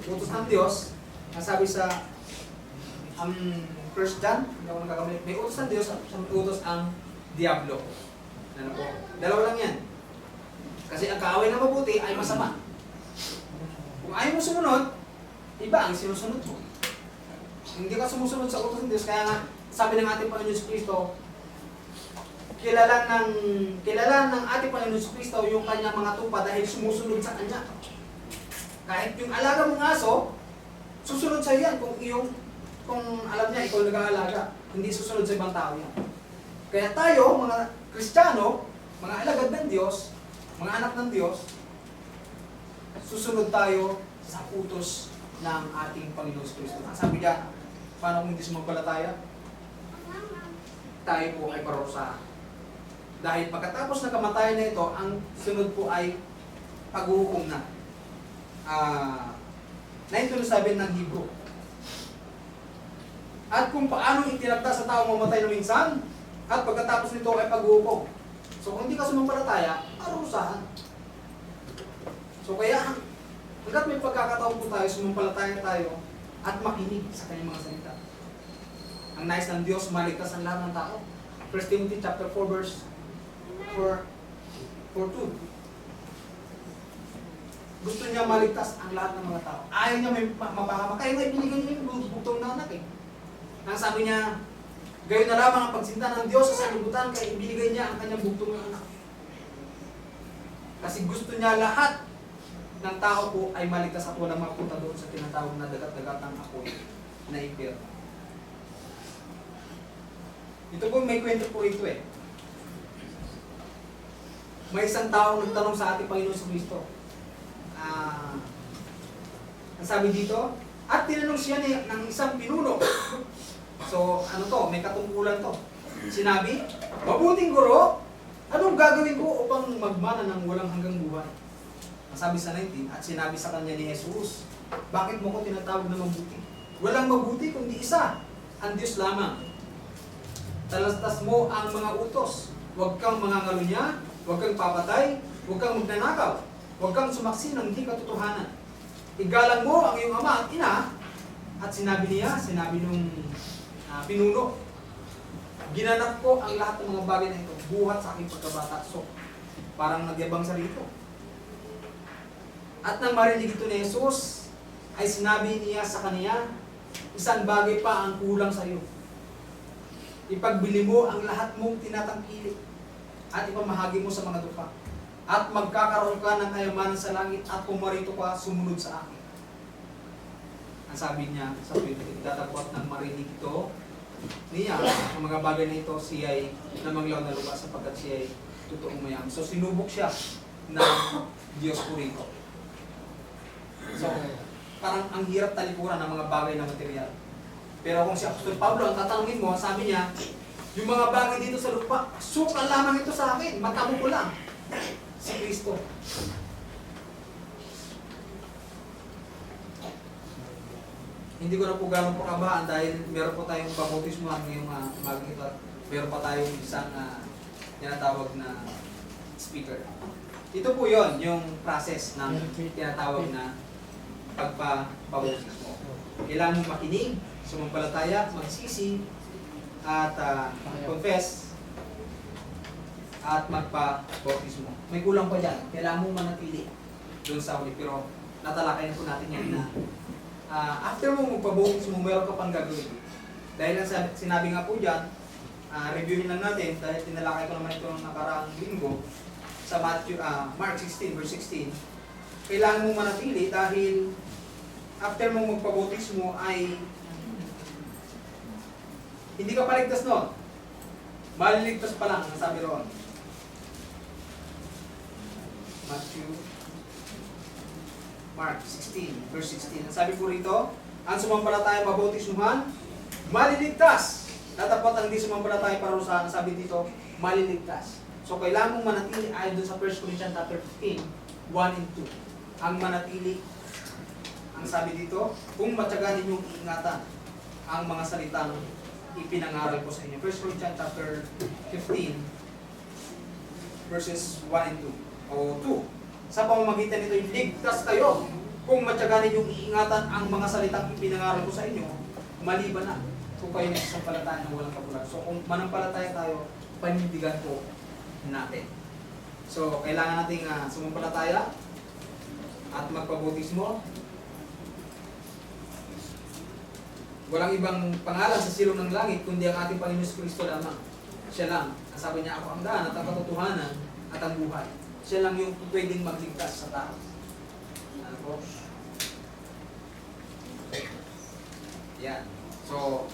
utos ng Diyos, ang sabi sa First John, hindi ako nagkakamali, may utos ng Diyos at may utos ang Diablo. Ano po? Dalawa lang yan. Kasi ang kaaway na mabuti ay masama. Kung ayaw mo sumunod, iba ang sinusunod mo. Hindi ka sumusunod sa utos ng Diyos, kaya nga, sabi ng ating Panginoon Yesu Cristo, kilala ng ating Panginoon Yesu Cristo yung kanyang mga tupa dahil sumusunod sa kanya. Kahit yung alaga mong aso, susunod sa yan kung alam niya, ikaw nag-aalaga. Hindi susunod sa ibang tao yan. Kaya tayo, mga Kristiyano, mga alagad ng Diyos, mga anak ng Diyos, susunod tayo sa utos ng ating Panginoon Yesu Cristo. Ang sabi niya, paano kung hindi sumampalataya? Tayo po ay parusahan. Dahil pagkatapos ng kamatayan na ito, ang sunod po ay paghuhukom na. 9:27 ng Hebrew. At kung paano itinagda sa tao mamatay na minsan, at pagkatapos nito ay paghuhukom. So kung hindi ka sumampalataya, parusahan. So kaya, hanggat may pagkakataon po tayo, sumampalataya tayo, at makinig sa kanyang mga salita. Ang nais ng Diyos, maligtas ang lahat ng tao. 1 Timothy chapter 4 verse 4:2. Gusto niya maligtas ang lahat ng mga tao. Ayaw niya may mapahama. Kaya nga ibinigay niya yung bugtong na anak eh. Ang sabi niya, gayon na lamang ang pagsinta ng Diyos sa sanlibutan, kaya ibinigay niya ang kanyang bugtong na anak. Kasi gusto niya lahat ng tao po ay maligtas at walang mapunta doon sa tinatawag na dagat-dagatang apoy na impyerno. Ito po, may kwento po ito eh. May isang tao nagtanong sa ating Panginoon sa Kristo. Ang sabi dito, at tinanong siya ng isang pinuno. So, ano to? May katungkulan to. Sinabi, mabuting guro, anong gagawin ko upang magmana ng walang hanggang buhay? Ang sabi sa 19, at sinabi sa kanya ni Jesus, bakit mo ko tinatawag na mabuti? Walang mabuti kundi isa, ang Diyos lamang. Talastas mo ang mga utos. Huwag kang mangangalunya, huwag kang papatay, huwag kang magnanakaw, huwag kang sumaksi ng hindi katotohanan. Igalang mo ang iyong ama at ina, at sinabi nung pinuno, ginanap ko ang lahat ng mga bagay na ito, buhat sa aking pagkabata. So, parang nagyabang sa rito. At nang marinig ito ni Jesus, ay sinabi niya sa kanya, isang bagay pa ang kulang sa iyo. Ipagbili mo ang lahat mong tinatangkilik at ipamahagi mo sa mga dupa. At magkakaroon ka ng kayamanan sa langit at kung marito ka, sumunod sa akin. Ang sabi niya sa pinagtatagpot ng marinig ito, niya, ang mga bagay na ito, siya ay namanglaw na lupa sapagkat siya ay totoong mayaman. So sinubok siya ng Diyos po rito. So, parang ang hirap talikuran ng mga bagay na material. Pero kung si Apostol Pablo, ang tatanungin mo, sabi niya, yung mga bagay dito sa lupa, sukan lamang ito sa akin, matamo ko lang. Si Kristo. Hindi ko na po gano'n po kabahan dahil meron po tayong baptismuhan ngayong umagang ito at meron pa tayong isang tinatawag na speaker. Ito po yon yung process ng tinatawag na pagpabautismo. Kailangan mo makinig, sumampalataya, magsisi, at confess, at magpabautismo. May kulang pa dyan. Kailangan mo manatili doon sa huli. Pero natalakayan po natin yan na after mo magpabautismo, meron ka pang gagawin. Dahil ang sinabi nga po dyan, reviewin lang natin, dahil tinalakay ko naman ito ng nakaraang linggo, sa Mark 16, verse 16, kailangan mo manatili dahil after mo magpabautismo ay hindi ka paligtas nun. Maliligtas pa lang, ang sabi roon. Mark 16, verse 16. Ang sabi po rito, ang sumampalataya mabautismuhan, maliligtas. Tatapat ang hindi sumampalataya parusahan. Ang sabi dito, maliligtas. So kailangan mong manatili ayon dun sa 1 Corinthians chapter 15, 1 and 2. Ang manatili, ang sabi dito, kung matyagan ninyong iingatan ang mga salitang ipinangaral ko sa inyo. 1 Corinthians chapter 15, verses 1 and 2. O 2. Sa pamamagitan nito, ligtas kayo Kung matyaga ninyong iingatan ang mga salitang ipinangaral ko sa inyo, maliban na kung kayo nagsasampalataya ng walang kabulag. So kung manampalataya tayo, panindigan po natin. So kailangan nating sumampalataya at magpabautismo. Walang ibang pangalan sa silong ng langit kundi ang ating Panginoon Kristo lamang. Siya lang. Ang sabi niya, ako ang daan at ang katotohanan at ang buhay. Siya lang yung pwedeng magligtas sa tao. Ano po? Yan. So,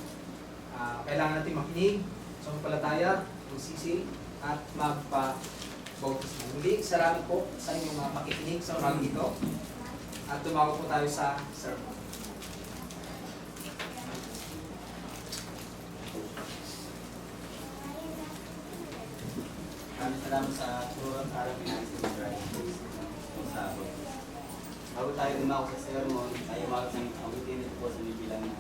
kailangan natin makinig, sumampalataya, magsisi, at magpa-bautismo. Muli, salamat po sa inyong makikinig sa umagang ito. At tumawag po tayo sa sermon. Salamat sa turang araw pinagsin ng Christ kung sabot. Bago tayo umako sa sermon, tayo umako ng abutin ito po sa bibilang na.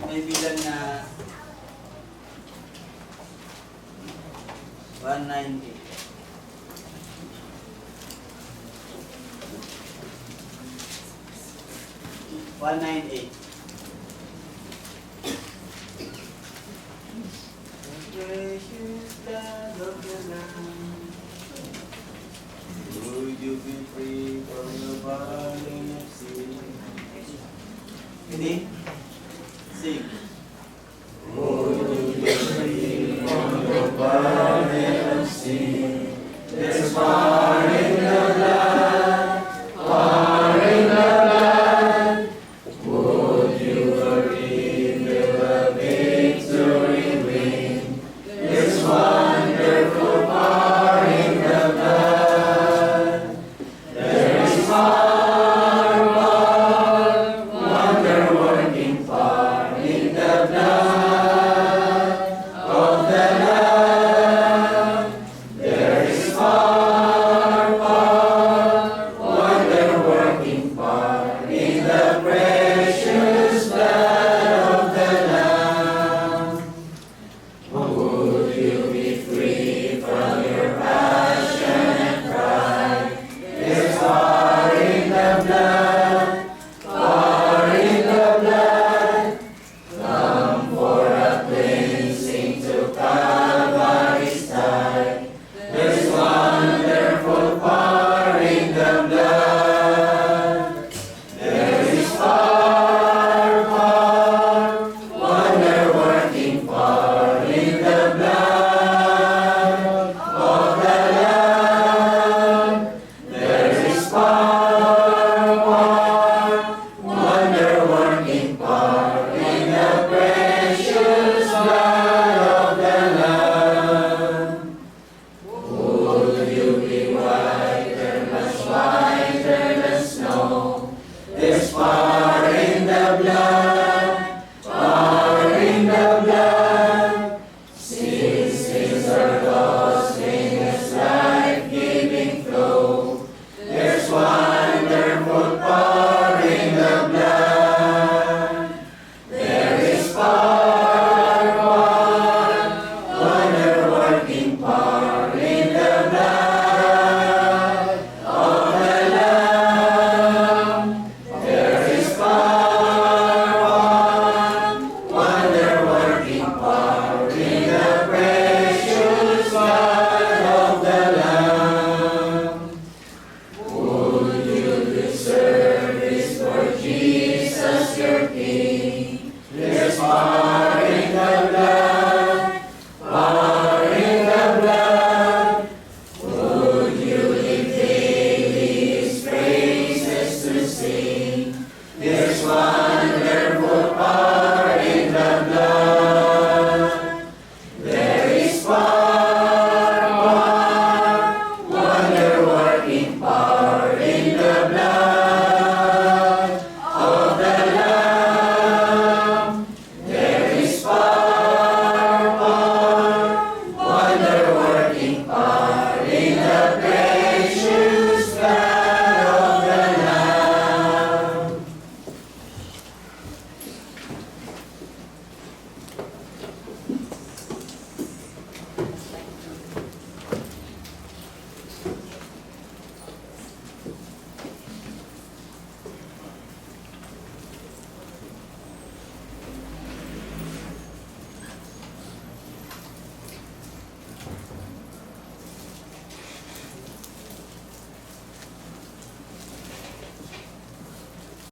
May bilang na 190. Precious blood of the Lamb, would you be free from the bondage of sin? Ready? Sing. Would you be free from the bondage of sin? That's why